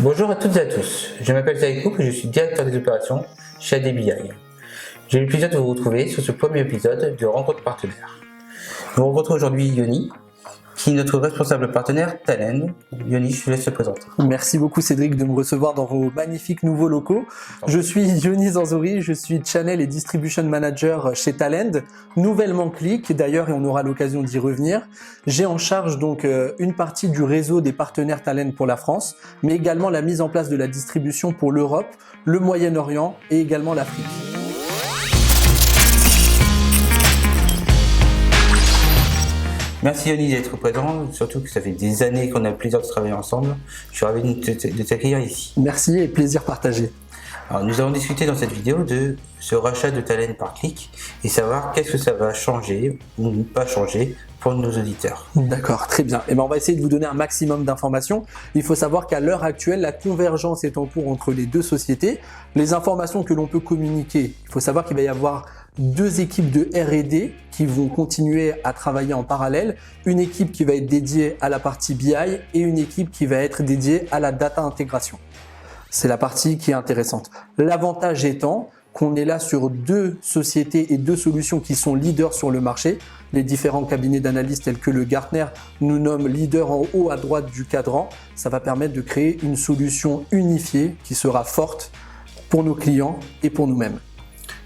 Bonjour à toutes et à tous, je m'appelle Zaïd Kouk et je suis directeur des opérations chez ADBI. J'ai le plaisir de vous retrouver sur ce premier épisode de Rencontre Partenaire. Nous rencontrons aujourd'hui Yoni, qui est notre responsable partenaire Talend. Yoni, je te laisse te présenter. Merci beaucoup Cédric de me recevoir dans vos magnifiques nouveaux locaux. Je suis Yoni Zanzouri, je suis Channel et Distribution Manager chez Talend, nouvellement Click d'ailleurs, et on aura l'occasion d'y revenir. J'ai en charge donc une partie du réseau des partenaires Talend pour la France, mais également la mise en place de la distribution pour l'Europe, le Moyen-Orient et également l'Afrique. Merci Yoni d'être présent, surtout que ça fait des années qu'on a le plaisir de travailler ensemble. Je suis ravi de t'accueillir ici. Merci et plaisir partagé. Alors, nous allons discuter dans cette vidéo de ce rachat de Talend par Click et savoir qu'est-ce que ça va changer ou ne pas changer pour nos auditeurs. D'accord, très bien. Et on va essayer de vous donner un maximum d'informations. Il faut savoir qu'à l'heure actuelle, la convergence est en cours entre les deux sociétés. Les informations que l'on peut communiquer, il faut savoir qu'il va y avoir deux équipes de R&D qui vont continuer à travailler en parallèle. Une équipe qui va être dédiée à la partie BI et une équipe qui va être dédiée à la data intégration. C'est la partie qui est intéressante. L'avantage étant qu'on est là sur deux sociétés et deux solutions qui sont leaders sur le marché. Les différents cabinets d'analyse tels que le Gartner nous nomment leader en haut à droite du cadran. Ça va permettre de créer une solution unifiée qui sera forte pour nos clients et pour nous-mêmes.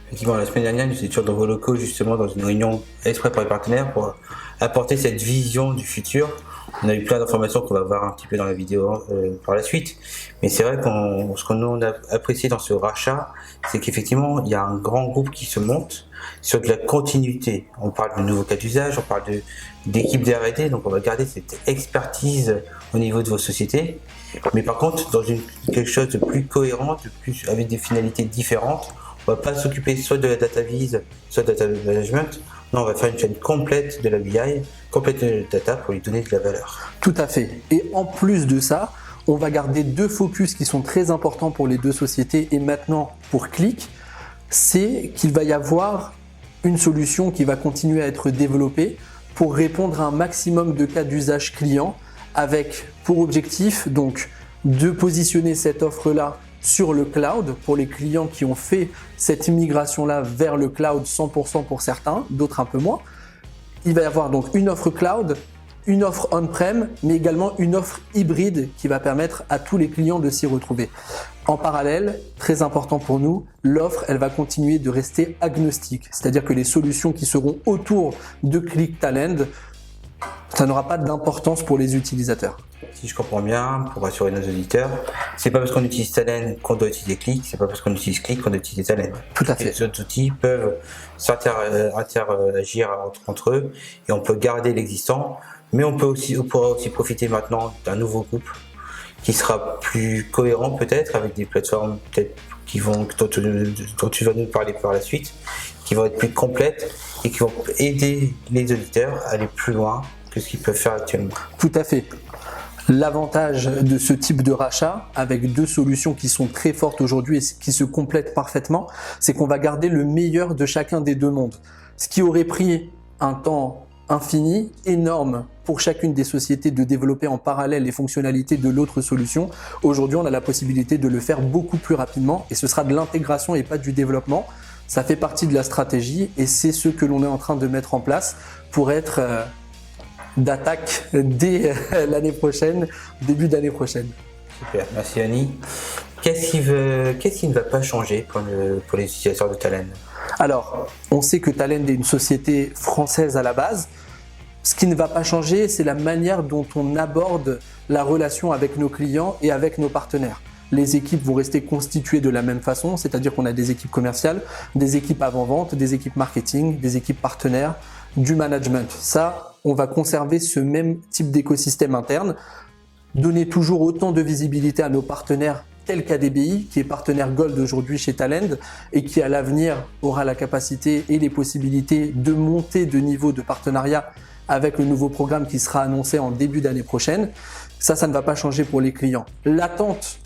Effectivement, la semaine dernière, nous étions dans vos locaux justement dans une réunion exprès pour les partenaires pour apporter cette vision du futur. On a eu plein d'informations qu'on va voir un petit peu dans la vidéo par la suite. Mais c'est vrai ce qu'on a apprécié dans ce rachat, c'est qu'effectivement, il y a un grand groupe qui se monte sur de la continuité. On parle de nouveaux cas d'usage, on parle d'équipes d'R&D, donc on va garder cette expertise au niveau de vos sociétés. Mais par contre, dans quelque chose de plus cohérent, avec des finalités différentes, on va pas s'occuper soit de la data vise, soit de data management. Non, on va faire une chaîne complète de la BI, complète de la data pour lui donner de la valeur. Tout à fait. Et en plus de ça, on va garder deux focus qui sont très importants pour les deux sociétés et maintenant pour Click. C'est qu'il va y avoir une solution qui va continuer à être développée pour répondre à un maximum de cas d'usage client avec pour objectif donc de positionner cette offre-là sur le cloud pour les clients qui ont fait cette migration-là vers le cloud 100% pour certains, d'autres un peu moins. Il va y avoir donc une offre cloud, une offre on-prem, mais également une offre hybride qui va permettre à tous les clients de s'y retrouver. En parallèle, très important pour nous, l'offre, elle va continuer de rester agnostique, c'est-à-dire que les solutions qui seront autour de Click Talend, ça n'aura pas d'importance pour les utilisateurs. Si je comprends bien, pour rassurer nos auditeurs, c'est pas parce qu'on utilise Talend qu'on doit utiliser Click, c'est pas parce qu'on utilise Click qu'on doit utiliser Talend. Tout à fait. Les autres outils peuvent interagir entre eux et on peut garder l'existant, mais on pourra aussi profiter maintenant d'un nouveau groupe qui sera plus cohérent peut-être avec des plateformes peut-être dont tu vas nous parler par la suite, qui vont être plus complètes et qui vont aider les auditeurs à aller plus loin que ce qu'ils peuvent faire actuellement. Tout à fait. L'avantage de ce type de rachat, avec deux solutions qui sont très fortes aujourd'hui et qui se complètent parfaitement, c'est qu'on va garder le meilleur de chacun des deux mondes. Ce qui aurait pris un temps infini, énorme pour chacune des sociétés de développer en parallèle les fonctionnalités de l'autre solution. Aujourd'hui, on a la possibilité de le faire beaucoup plus rapidement et ce sera de l'intégration et pas du développement. Ça fait partie de la stratégie et c'est ce que l'on est en train de mettre en place pour être d'attaque dès l'année prochaine, début d'année prochaine. Super, merci Annie. Qu'est-ce qui ne va pas changer pour les utilisateurs de Talend? Alors, on sait que Talend est une société française à la base. Ce qui ne va pas changer, c'est la manière dont on aborde la relation avec nos clients et avec nos partenaires. Les équipes vont rester constituées de la même façon, c'est-à-dire qu'on a des équipes commerciales, des équipes avant-vente, des équipes marketing, des équipes partenaires, du management. Ça, on va conserver ce même type d'écosystème interne, donner toujours autant de visibilité à nos partenaires tels qu'ADBI, qui est partenaire Gold aujourd'hui chez Talend et qui à l'avenir aura la capacité et les possibilités de monter de niveau de partenariat avec le nouveau programme qui sera annoncé en début d'année prochaine. Ça ne va pas changer pour les clients. L'attente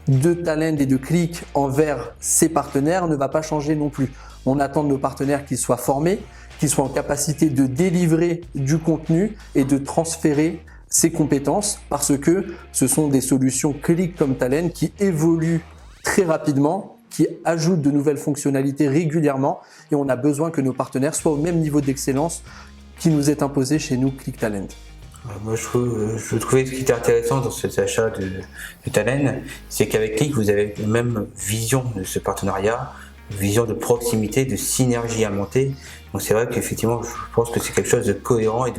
de Talend et de Click envers ses partenaires ne va pas changer non plus. On attend de nos partenaires qu'ils soient formés, qu'ils soient en capacité de délivrer du contenu et de transférer ses compétences parce que ce sont des solutions Click comme Talend qui évoluent très rapidement, qui ajoutent de nouvelles fonctionnalités régulièrement et on a besoin que nos partenaires soient au même niveau d'excellence qui nous est imposé chez nous Click Talend. Moi, je trouvais ce qui était intéressant dans cet achat de Talend, c'est qu'avec Click, vous avez la même vision de ce partenariat, vision de proximité, de synergie à monter. Donc c'est vrai qu'effectivement, je pense que c'est quelque chose de cohérent et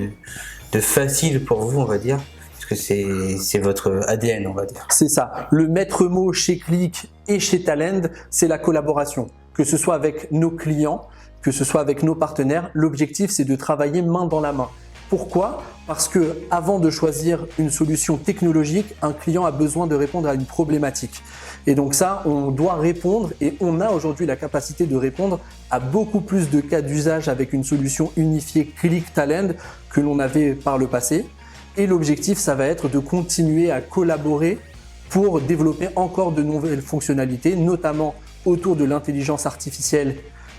de facile pour vous, on va dire, parce que c'est votre ADN, on va dire. C'est ça. Le maître mot chez Click et chez Talend, c'est la collaboration. Que ce soit avec nos clients, que ce soit avec nos partenaires, l'objectif c'est de travailler main dans la main. Pourquoi ? Parce que avant de choisir une solution technologique, un client a besoin de répondre à une problématique. Et donc ça, on doit répondre et on a aujourd'hui la capacité de répondre à beaucoup plus de cas d'usage avec une solution unifiée Click Talend que l'on avait par le passé. Et l'objectif, ça va être de continuer à collaborer pour développer encore de nouvelles fonctionnalités, notamment autour de l'intelligence artificielle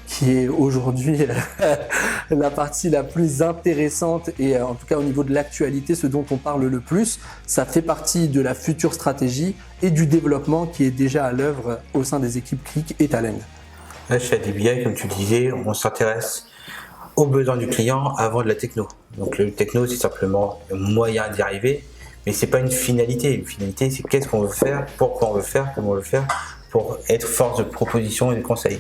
qui est aujourd'hui la partie la plus intéressante et en tout cas au niveau de l'actualité, ce dont on parle le plus. Ça fait partie de la future stratégie et du développement qui est déjà à l'œuvre au sein des équipes Click et Talend. Là, chez ADBI, comme tu disais, on s'intéresse aux besoins du client avant de la techno. Donc le techno, c'est simplement un moyen d'y arriver, mais c'est pas une finalité. Une finalité, c'est qu'est-ce qu'on veut faire, pourquoi on veut faire, comment on veut faire, pour être force de proposition et de conseil.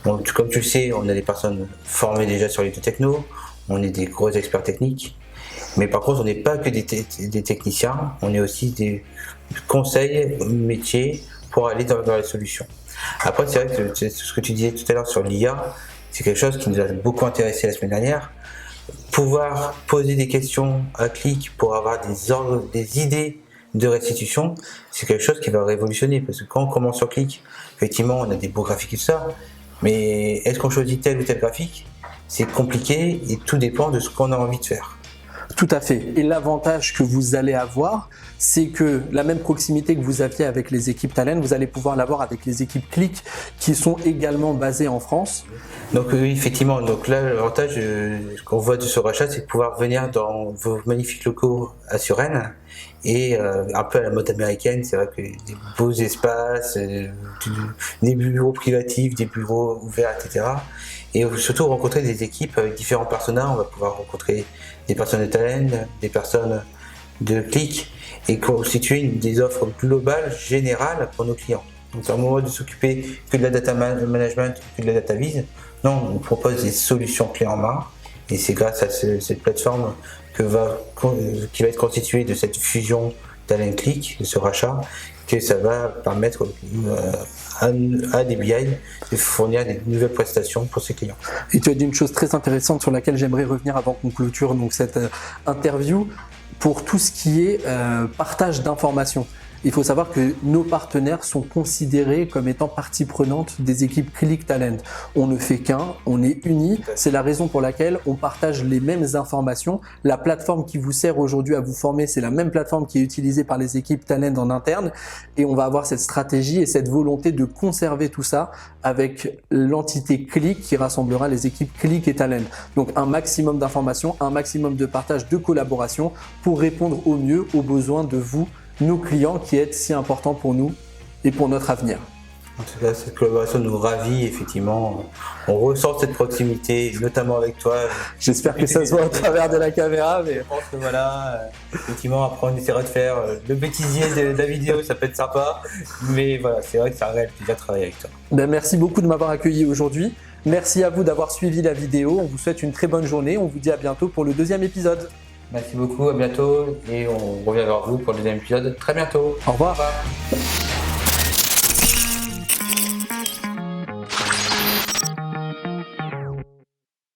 Donc, comme tu le sais, on a des personnes formées déjà sur les deux technos, on est des gros experts techniques, mais par contre, on n'est pas que des techniciens, on est aussi des conseils métiers pour aller dans les solutions. Après, c'est vrai que ce que tu disais tout à l'heure sur l'IA, c'est quelque chose qui nous a beaucoup intéressé la semaine dernière. Pouvoir poser des questions à Click pour avoir des idées de restitution, c'est quelque chose qui va révolutionner, parce que quand on commence sur Click, effectivement, on a des beaux graphiques et tout ça, mais est-ce qu'on choisit tel ou tel graphique ? C'est compliqué et tout dépend de ce qu'on a envie de faire. Tout à fait. Et l'avantage que vous allez avoir, c'est que la même proximité que vous aviez avec les équipes Talend, vous allez pouvoir l'avoir avec les équipes Click qui sont également basées en France. Donc oui, effectivement. Donc là, l'avantage qu'on voit de ce rachat, c'est de pouvoir venir dans vos magnifiques locaux à Suresnes et un peu à la mode américaine. C'est vrai que des beaux espaces, des bureaux privatifs, des bureaux ouverts, etc. Et surtout rencontrer des équipes avec différents personnages. On va pouvoir rencontrer des personnes de Talend, des personnes de Click et constituer des offres globales, générales pour nos clients. Donc c'est un moment de s'occuper que de la data management, que de la data vise. Non, on propose des solutions clés en main et c'est grâce à cette plateforme qui va être constituée de cette fusion Talend Click, de ce rachat, que ça va permettre à ADBI de fournir des nouvelles prestations pour ses clients. Et tu as dit une chose très intéressante sur laquelle j'aimerais revenir avant qu'on clôture donc cette interview, pour tout ce qui est partage d'informations. Il faut savoir que nos partenaires sont considérés comme étant partie prenante des équipes Click Talend. On ne fait qu'un, on est unis. C'est la raison pour laquelle on partage les mêmes informations. La plateforme qui vous sert aujourd'hui à vous former, c'est la même plateforme qui est utilisée par les équipes Talend en interne. Et on va avoir cette stratégie et cette volonté de conserver tout ça avec l'entité Click qui rassemblera les équipes Click et Talend. Donc un maximum d'informations, un maximum de partage, de collaboration pour répondre au mieux aux besoins de vous, nos clients qui est si important pour nous et pour notre avenir. En tout cas, cette collaboration nous ravit, effectivement. On ressent cette proximité, notamment avec toi. J'espère que ça se voit au travers de la caméra. Mais... Je pense que voilà, effectivement, après on essaiera de faire le bêtisier de la vidéo, ça peut être sympa. Mais voilà, c'est vrai que c'est un réel plaisir de travailler avec toi. Merci beaucoup de m'avoir accueilli aujourd'hui. Merci à vous d'avoir suivi la vidéo. On vous souhaite une très bonne journée. On vous dit à bientôt pour le deuxième épisode. Merci beaucoup, à bientôt et on revient vers vous pour le deuxième épisode très bientôt. Au revoir. Au revoir.